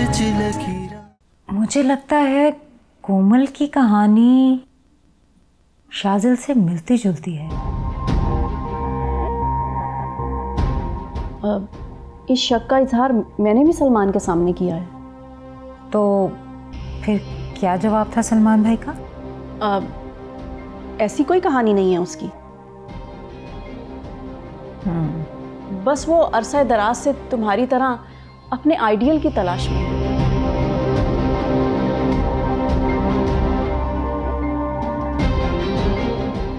विच लकीरा। मुझे लगता है कोमल की कहानी शाजिल से मिलती जुलती है। इस शक का इजहार मैंने भी सलमान के सामने किया है। तो फिर क्या जवाब था सलमान भाई का? ऐसी कोई कहानी नहीं है उसकी। बस वो अरसा दराज से तुम्हारी तरह अपने आइडियल की तलाश में है।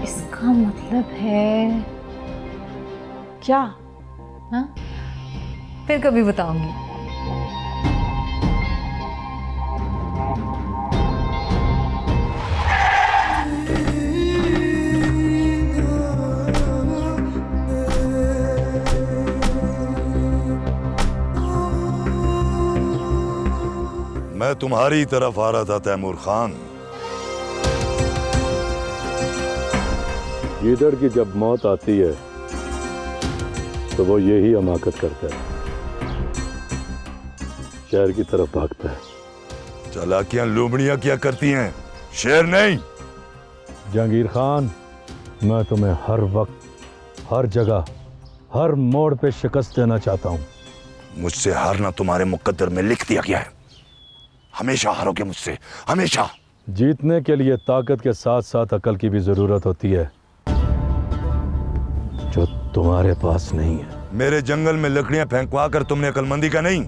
इसका मतलब है क्या? हाँ? फिर कभी बताऊंगी। मैं तुम्हारी तरफ आ रहा था तैमूर खान। गीदड़ की जब मौत आती है तो वो यही हमाकत करता है, शहर की तरफ भागता है। चालाकियां लोमड़ियां क्या करती हैं, शेर नहीं। जहांगीर खान, मैं तुम्हें हर वक्त, हर जगह, हर मोड़ पे शिकस्त देना चाहता हूं। मुझसे हारना तुम्हारे मुकद्दर में लिख दिया गया है। हमेशा हारोगे मुझसे, हमेशा। जीतने के लिए ताकत के साथ साथ अकल की भी जरूरत होती है, जो तुम्हारे पास नहीं है। मेरे जंगल में लकड़ियां फेंकवा कर तुमने अकलमंदी का नहीं,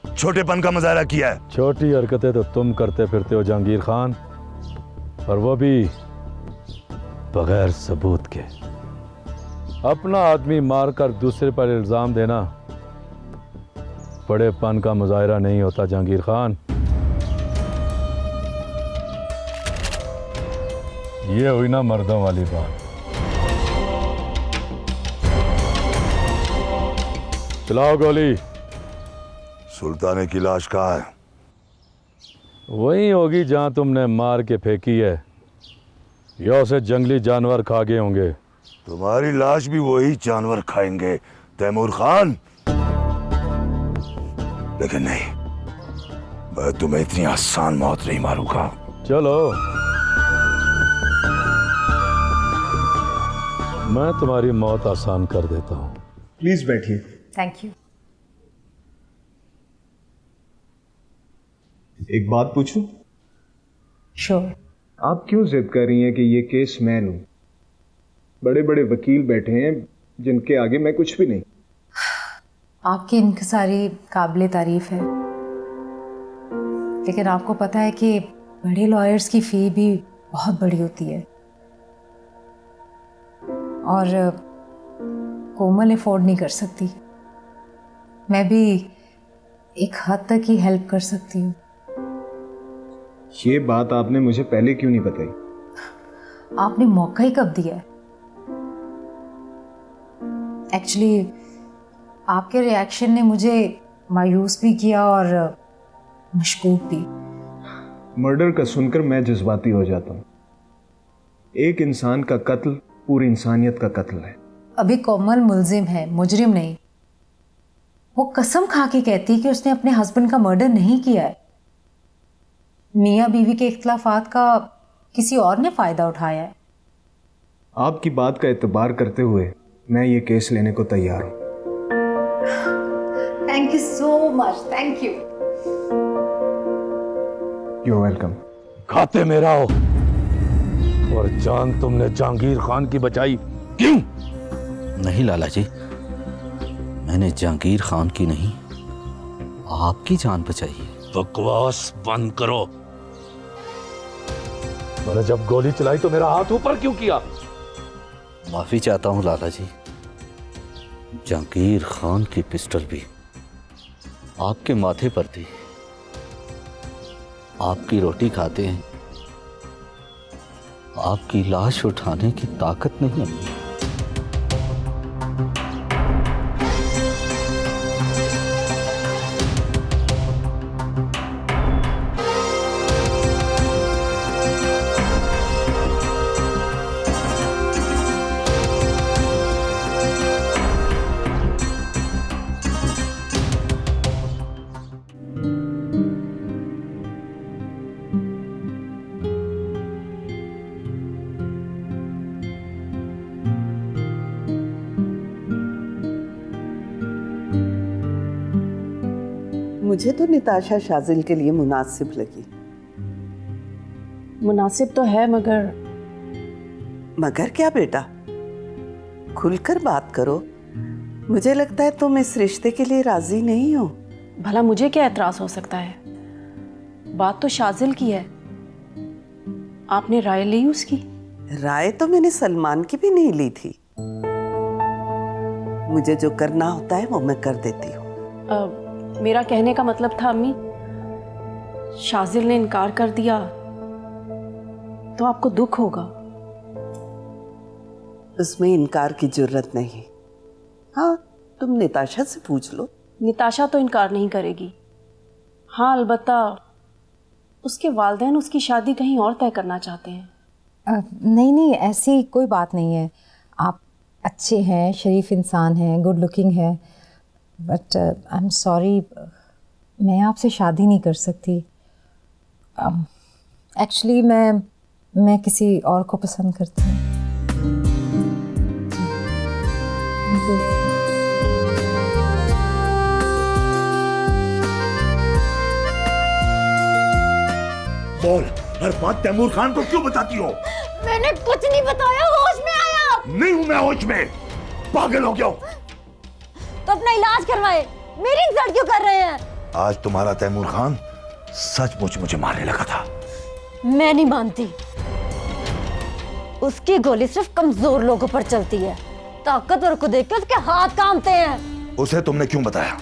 छोटेपन का मुजाहरा किया है। छोटी हरकतें तो तुम करते फिरते हो जहांगीर खान, और वो भी बगैर सबूत के। अपना आदमी मारकर दूसरे पर इल्जाम देना बड़ेपन का मुजाहरा नहीं होता जहांगीर खान। ये हुई ना मर्दों वाली बात। चलाओ गोली। सुल्ताने की लाश कहाँ है? वही होगी जहां तुमने मार के फेंकी है, या उसे जंगली जानवर खा गए होंगे। तुम्हारी लाश भी वही जानवर खाएंगे तैमूर खान। लेकिन नहीं, मैं तुम्हें इतनी आसान मौत नहीं मारूंगा। चलो, मैं तुम्हारी मौत आसान कर देता हूं। प्लीज बैठिए। Thank you. एक बात पूछूं? श्योर। आप क्यों जिद कर रही हैं कि ये केस मैं लूं? बड़े बड़े वकील बैठे हैं जिनके आगे मैं कुछ भी नहीं। आपकी इंकिसारी काबिले तारीफ है, लेकिन आपको पता है कि बड़े लॉयर्स की फी भी बहुत बड़ी होती है, और कोमल अफोर्ड नहीं कर सकती। मैं भी एक हद तक ही हेल्प कर सकती हूँ। ये बात आपने मुझे पहले क्यों नहीं बताई? आपने मौका ही कब दिया है? एक्चुअली आपके रिएक्शन ने मुझे मायूस भी किया और मशकूक भी। मर्डर का सुनकर मैं जज्बाती हो जाता हूँ। एक इंसान का कत्ल पूरी इंसानियत का कत्ल है। अभी कोमल मुल्जिम है, मुजरिम नहीं। वो कसम खा के कहती कि उसने अपने हस्बैंड का मर्डर नहीं किया है। मियाँ बीवी के इख्तलाफात का किसी और ने फायदा उठाया है। आपकी बात का एतबार करते हुए मैं ये केस लेने को तैयार हूँ। Thank you so much. Thank you. You welcome. खाते मेरा हो, और जान तुमने जहांगीर खान की बचाई क्यों? नहीं लाला जी, मैंने जहांगीर खान की नहीं, आपकी जान बचाई है। बकवास बंद करो। मैंने जब गोली चलाई तो मेरा हाथ ऊपर क्यों किया? माफी चाहता हूं लाला जी, जहांगीर खान की पिस्टल भी आपके माथे पर थी। आपकी रोटी खाते हैं, आपकी लाश उठाने की ताकत नहीं है। मुझे तो निताशा शाजिल के लिए मुनासिब लगी। मुनासिब तो है, मगर क्या बेटा, खुलकर बात करो। मुझे लगता है तुम इस रिश्ते के लिए राजी नहीं हो। भला मुझे क्या एतराज हो सकता है? बात तो शाजिल की है, आपने राय ली उसकी? राय तो मैंने सलमान की भी नहीं ली थी। मुझे जो करना होता है वो मैं कर देती हूँ। मेरा कहने का मतलब था अम्मी, शाजिल ने इनकार कर दिया तो आपको दुख होगा। उसमें इनकार की जरूरत नहीं। हाँ, तुम निताशा से पूछ लो। निताशा तो इनकार नहीं करेगी। हाँ, अलबत्ता उसके वालिदैन उसकी शादी कहीं और तय करना चाहते हैं। नहीं नहीं, ऐसी कोई बात नहीं है। आप अच्छे हैं, शरीफ इंसान हैं, गुड लुकिंग है, बट आई एम सॉरी, मैं आपसे शादी नहीं कर सकती। एक्चुअली मैं किसी और को पसंद करती हूँ। बोल, हर बात तैमूर खान को क्यों बताती हो? मैंने कुछ नहीं बताया, होश में आया। नहीं हूं मैं होश में, पागल हो गया हूं। तो अपना इलाज करवाए, मेरी इंसल्ट क्यों कर रहे हैं? आज तुम्हारा तैमूर खान सचमुच मुझे मारने लगा था। मैं नहीं मानती। उसकी गोली सिर्फ कमजोर लोगों पर चलती है, ताकतवर को देख के उसके हाथ कांपते हैं। उसे तुमने क्यों बताया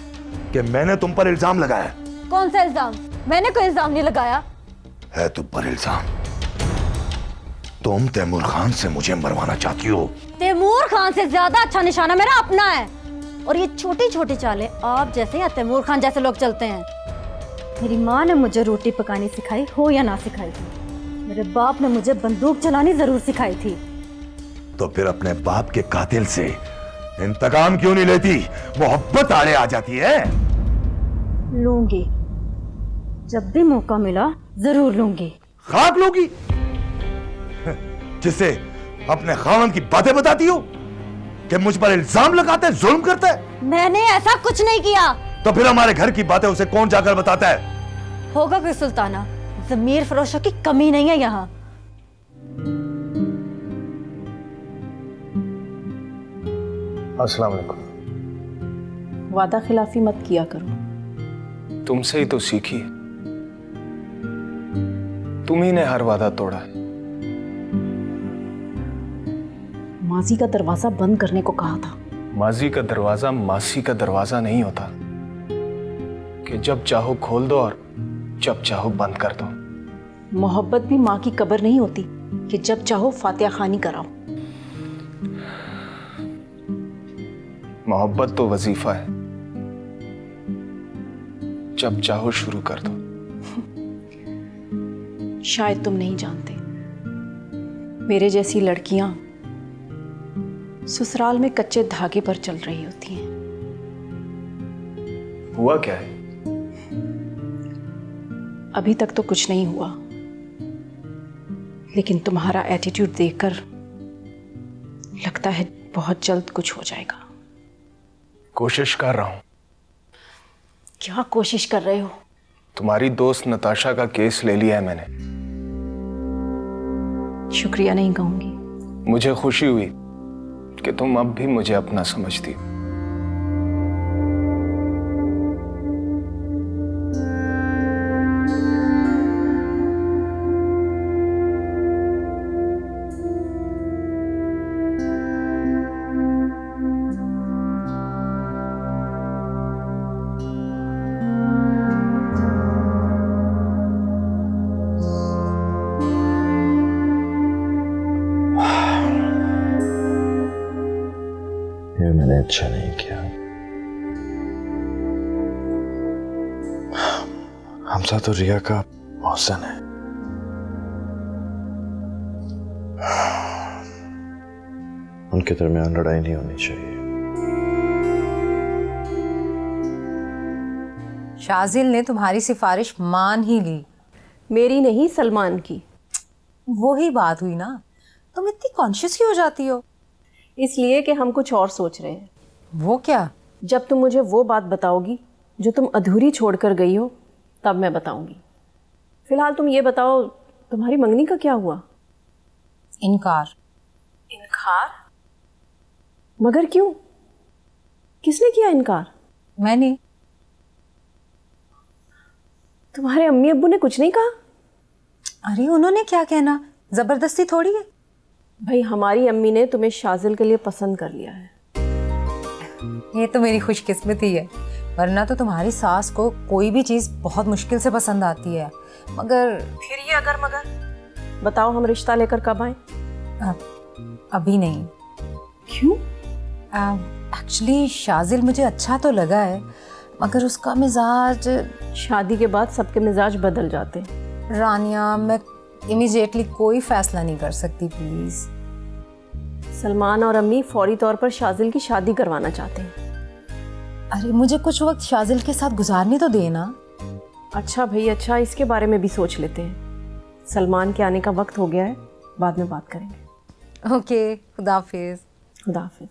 कि मैंने तुम पर इल्जाम लगाया? कौन सा इल्जाम? मैंने कोई इल्जाम नहीं लगाया। है तुम पर इल्जाम। तुम तैमूर खान से मुझे मरवाना चाहती हो। तैमूर खान से ज्यादा अच्छा निशाना मेरा अपना है, और ये छोटी छोटी चालें आप जैसे या तैमूर खान जैसे लोग चलते हैं। मेरी माँ ने मुझे रोटी पकानी सिखाई हो या ना सिखाई थी, मेरे बाप ने मुझे बंदूक चलानी जरूर सिखाई थी। तो फिर अपने बाप के कातिल से इंतकाम क्यों नहीं लेती? मोहब्बत आड़े आ जाती है। लूंगी, जब भी मौका मिला जरूर लूंगी। खाक लोगी जिससे अपने खावन की बातें बताती हो कि मुझ पर इल्जाम लगाता है, जुल्म करता है। मैंने ऐसा कुछ नहीं किया। तो फिर हमारे घर की बातें उसे कौन जाकर बताता है? होगा कोई सुल्ताना। ज़मीर फरोशों की कमी नहीं है यहाँ। अस्सलाम वालेकुम। वादा खिलाफी मत किया करो। तुमसे ही तो सीखी, तुम ही ने हर वादा तोड़ा है। माजी का दरवाजा बंद करने को कहा था। माजी का दरवाजा मासी का दरवाजा नहीं होता कि जब चाहो खोल दो और जब चाहो बंद कर दो। मोहब्बत भी माँ की कब्र नहीं होती कि जब चाहो फातिहा खानी कराओ। मोहब्बत तो वजीफा है, जब चाहो शुरू कर दो। शायद तुम नहीं जानते, मेरे जैसी लड़कियां ससुराल में कच्चे धागे पर चल रही होती हैं। हुआ क्या है? अभी तक तो कुछ नहीं हुआ, लेकिन तुम्हारा एटीट्यूड देखकर लगता है बहुत जल्द कुछ हो जाएगा। कोशिश कर रहा हूं। क्या कोशिश कर रहे हो? तुम्हारी दोस्त नताशा का केस ले लिया है मैंने। शुक्रिया नहीं कहूंगी। मुझे खुशी हुई कि तुम अब भी मुझे अपना समझती हो। ये मैंने अच्छा नहीं किया। हमसा तो रिया का मौसन है। उनके दरमियान लड़ाई नहीं होनी चाहिए। शाजिल ने तुम्हारी सिफारिश मान ही ली। मेरी नहीं, सलमान की। वही बात हुई ना, तुम इतनी कॉन्शियस क्यों हो जाती हो? इसलिए कि हम कुछ और सोच रहे हैं। वो क्या? जब तुम मुझे वो बात बताओगी जो तुम अधूरी छोड़कर गई हो तब मैं बताऊंगी। फिलहाल तुम ये बताओ, तुम्हारी मंगनी का क्या हुआ? इनकार। इनकार? मगर क्यों? किसने किया इनकार? मैंने। तुम्हारे अम्मी अब्बू ने कुछ नहीं कहा? अरे उन्होंने क्या कहना, जबरदस्ती थोड़ी है। भाई हमारी अम्मी ने तुम्हें शाजिल के लिए पसंद कर लिया है। ये तो मेरी खुशकिस्मती है, वरना तो तुम्हारी सास को कोई भी चीज़ बहुत मुश्किल से पसंद आती है। मगर फिर ये अगर मगर, बताओ हम रिश्ता लेकर कब आए? अभी नहीं। क्यों? एक्चुअली शाजिल मुझे अच्छा तो लगा है, मगर उसका मिजाज। शादी के बाद सबके मिजाज बदल जाते हैं। रानिया, मैं इमीडिएटली कोई फैसला नहीं कर सकती, प्लीज़। सलमान और अम्मी फौरी तौर पर शाजिल की शादी करवाना चाहते हैं। अरे मुझे कुछ वक्त शाजिल के साथ गुजारने तो देना। अच्छा भाई अच्छा, इसके बारे में भी सोच लेते हैं। सलमान के आने का वक्त हो गया है, बाद में बात करेंगे। ओके, खुदा हाफिज। खुदा हाफिज।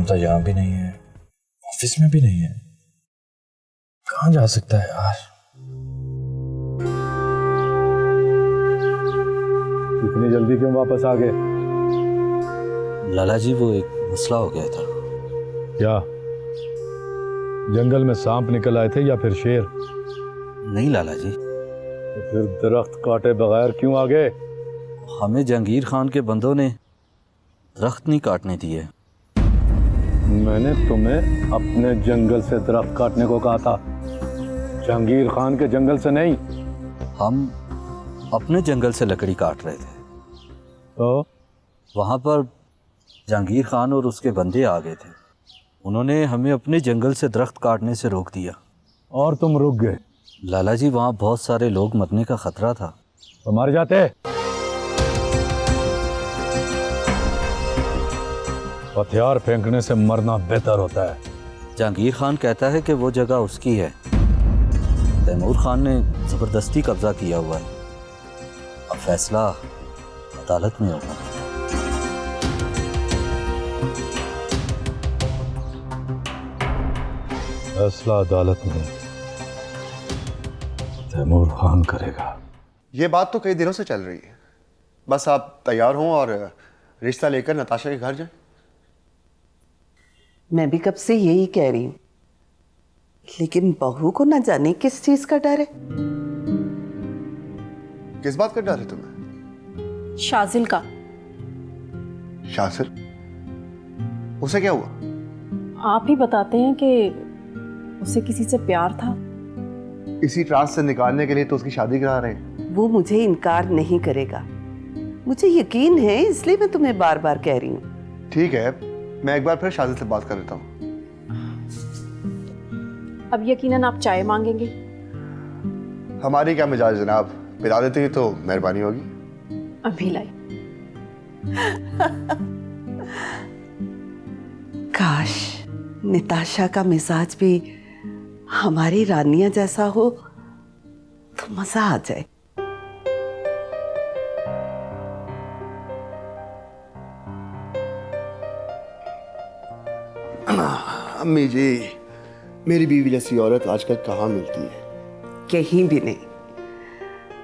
तो यहाँ भी नहीं है, ऑफिस में भी नहीं है, कहाँ जा सकता है यार? इतनी जल्दी क्यों वापस आ गए? लाला जी वो एक मसला हो गया था। क्या जंगल में सांप निकल आए थे या फिर शेर? नहीं लाला जी, तो फिर दरख्त काटे बगैर क्यों आ गए? हमें जहांगीर खान के बंदों ने दरख्त नहीं काटने दिए। मैंने तुम्हें अपने जंगल से दरख्त काटने को कहा था, जहांगीर खान के जंगल से नहीं। हम अपने जंगल से लकड़ी काट रहे थे, तो वहाँ पर जहांगीर खान और उसके बंदे आ गए थे। उन्होंने हमें अपने जंगल से दरख्त काटने से रोक दिया। और तुम रुक गए? लाला जी वहाँ बहुत सारे लोग मरने का खतरा था। तो मर जाते। हथियार फेंकने से मरना बेहतर होता है। जहांगीर खान कहता है कि वो जगह उसकी है। तैमूर खान ने ज़बरदस्ती कब्जा किया हुआ है। अब फैसला अदालत में होगा। फैसला अदालत में तैमूर खान करेगा। ये बात तो कई दिनों से चल रही है, बस आप तैयार हों और रिश्ता लेकर नताशा के घर जाएं। मैं भी कब से यही कह रही हूँ, लेकिन बहू को ना जाने किस चीज का डर है। किस बात का डर है तुम्हें? शाजिल का। शाजिल? उसे क्या हुआ? आप ही बताते हैं कि उसे किसी से प्यार था। इसी त्रास से निकालने के लिए तो उसकी शादी करा रहे हैं। वो मुझे इनकार नहीं करेगा, मुझे यकीन है, इसलिए मैं तुम्हें बार बार कह रही हूँ। ठीक है, मैं एक बार फिर शाजिल से बात कर लेता हूँ। अब यकीनन आप चाय मांगेंगे। हमारी क्या मिजाज जनाब, पिला देते तो मेहरबानी होगी। अभी लाई। काश निताशा का मिजाज भी हमारी रानिया जैसा हो तो मजा आ जाए। अम्मी जी, मेरी बीवी जैसी औरत आजकल कहाँ मिलती है? कहीं भी नहीं।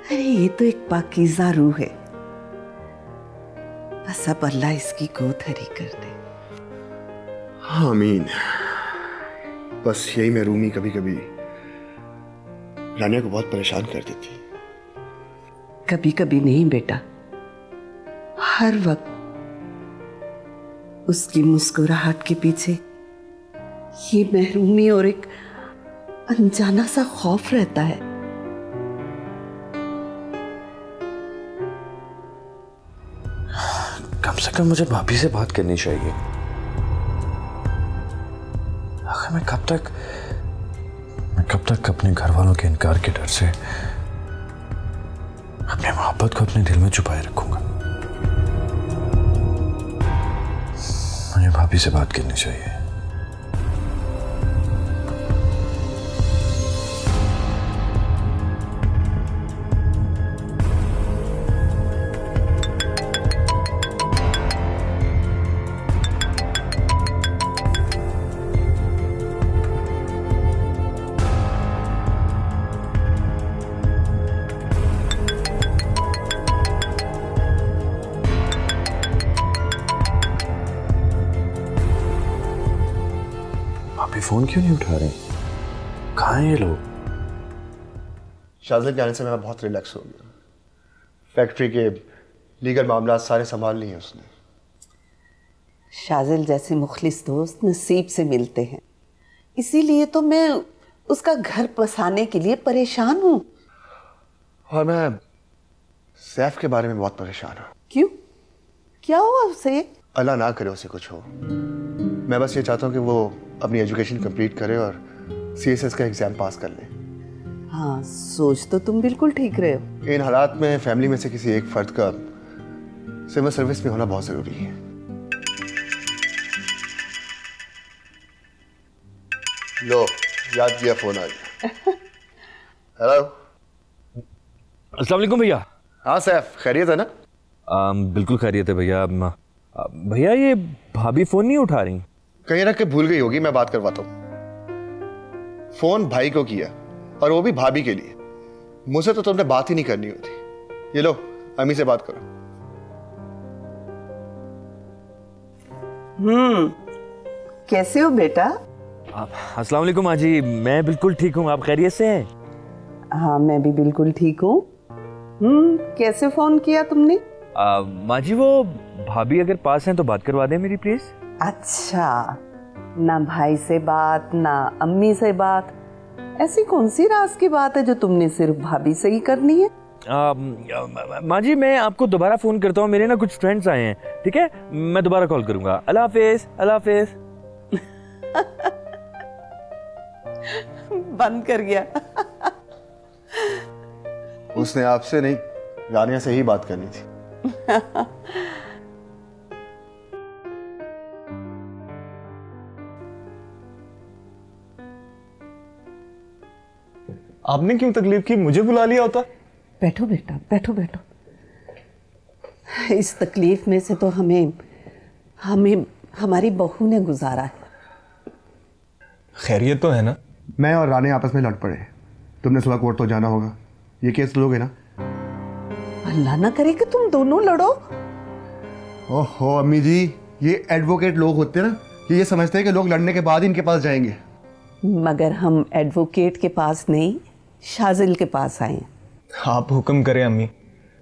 अरे ये तो एक पाकीज़ा रूह है, बस अब अल्लाह इसकी गोद हरी कर दे। हाँ आमीन। बस यही महरूमी कभी कभी रानिया को बहुत परेशान कर देती। कभी कभी नहीं बेटा, हर वक्त उसकी मुस्कुराहट के पीछे ये महरूमी और एक अनजाना सा खौफ रहता है। कम से कम मुझे भाभी से बात करनी चाहिए। आखिर मैं कब तक अपने घर वालों के इनकार के डर से अपनी मोहब्बत को अपने दिल में छुपाए रखूंगा। मुझे भाभी से बात करनी चाहिए। भाभी फोन क्यों नहीं उठा रहे? कहाँ हैं ये लोग? शाजिल के आने से मैं बहुत रिलैक्स हो गया। फैक्ट्री के लीगल मामला सारे संभाल लिए उसने। शाजिल जैसे मुखलिस दोस्त नसीब से मिलते हैं, इसीलिए तो मैं उसका घर बसाने के लिए परेशान हूँ। और मैं सैफ के बारे में बहुत परेशान हूँ। क्यों? क्या हुआ उसे? अल्लाह ना करे उसे कुछ हो। मैं बस ये चाहता हूँ कि वो अपनी एजुकेशन कंप्लीट करे और CSS का एग्जाम पास कर ले। हाँ, सोच तो तुम बिल्कुल ठीक रहे हो। इन हालात में फैमिली में से किसी एक फर्द का सिविल सर्विस में होना बहुत जरूरी है। लो, याद किया, फोन आ गया। हेलो। अस्सलाम वालेकुम भैया। हाँ सैफ, खैरियत है ना? बिल्कुल खैरियत है भैया। भैया ये भाभी फोन नहीं उठा रही? कहीं रख के भूल गई होगी, मैं बात करवाता हूँ। फोन भाई को किया और वो भी भाभी के लिए। मुझसे तो तुमने बात ही नहीं करनी होती। ये लो, अम्मी से बात करो। कैसे हो बेटा? अस्सलाम वालेकुम माँ जी, मैं बिल्कुल ठीक हूँ। आप खैरियत से हैं? हाँ, मैं भी बिल्कुल ठीक हूँ। कैसे फोन किया तुमने? माँ जी, वो भाभी अगर पास हैं तो बात करवा दें मेरी प्लीज। अच्छा, ना भाई से बात ना अम्मी से बात, ऐसी कौन सी राज की बात है जो तुमने सिर्फ भाभी से ही करनी है? माँ जी, मैं आपको दोबारा फोन करता हूँ। मेरे ना कुछ फ्रेंड्स आए हैं, ठीक है? मैं दोबारा कॉल करूंगा। अल्लाह हाफिज। अल्लाह हाफिज। बंद कर गया। उसने आपसे नहीं, रानिया से ही बात करनी थी। आपने क्यों तकलीफ की? मुझे बुला लिया होता। बैठो बेटा, बैठो बैठो। इस तकलीफ में से तो हमें हमारी बहू ने गुजारा है। खैरियत तो है ना? मैं और रानी आपस में लड़ पड़े। तुमने सुबह कोर्ट तो जाना होगा, ये केस लोगे ना? अल्लाह ना करे कि तुम दोनों लड़ो। ओहो अम्मी जी, ये एडवोकेट लोग होते हैं ना, ये समझते हैं कि लोग लड़ने के बाद ही इनके पास जाएंगे। मगर हम एडवोकेट के पास नहीं, शाजिल के पास आए हैं। आप हुक्म करें अम्मी।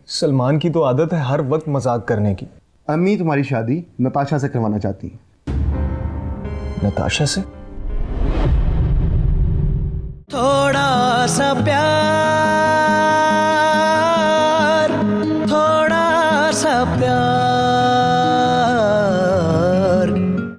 सलमान की तो आदत है हर वक्त मजाक करने की। अम्मी तुम्हारी शादी नताशा से करवाना चाहती हैं। नताशा से? थोड़ा सा प्यार, थोड़ा सा प्यार।